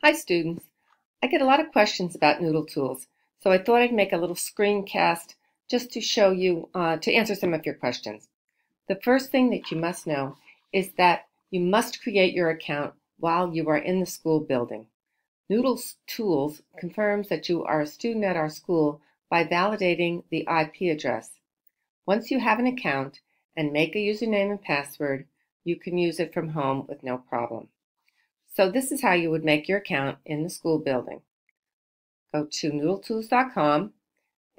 Hi students. I get a lot of questions about Noodletools, so I thought I'd make a little screencast just to show you, to answer some of your questions. The first thing that you must know is that you must create your account while you are in the school building. Noodletools confirms that you are a student at our school by validating the IP address. Once you have an account and make a username and password, you can use it from home with no problem. So this is how you would make your account in the school building. Go to noodletools.com,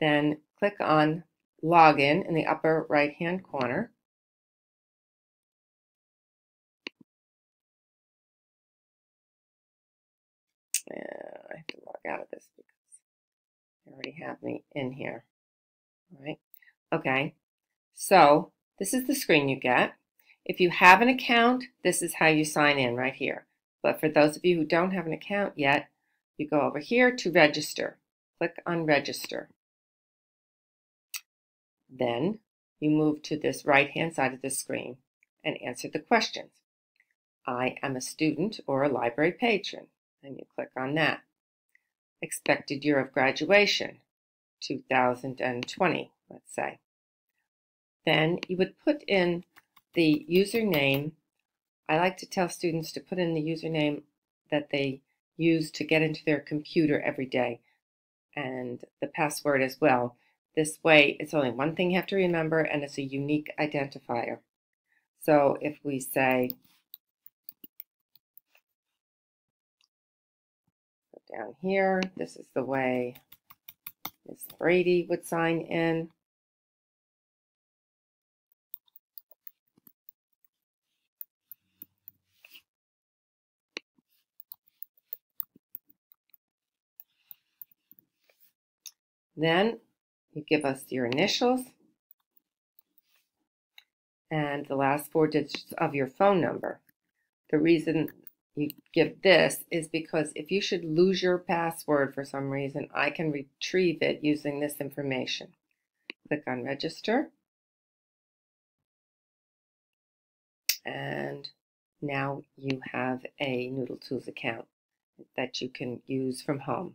then click on Login in the upper right-hand corner. I have to log out of this because they already have me in here. All right. Okay. So this is the screen you get. If you have an account, this is how you sign in right here. But for those of you who don't have an account yet, you go over here to register. Click on register. Then you move to this right-hand side of the screen and answer the questions. I am a student or a library patron, and you click on that. Expected year of graduation, 2020, let's say. Then you would put in the username. I like to tell students to put in the username that they use to get into their computer every day, and the password as well. This way, it's only one thing you have to remember, and it's a unique identifier. So if we say, go down here, this is the way Miss Brady would sign in. Then you give us your initials and the last 4 digits of your phone number. The reason you give this is because if you should lose your password for some reason, I can retrieve it using this information. Click on register. And now you have a Noodletools account that you can use from home.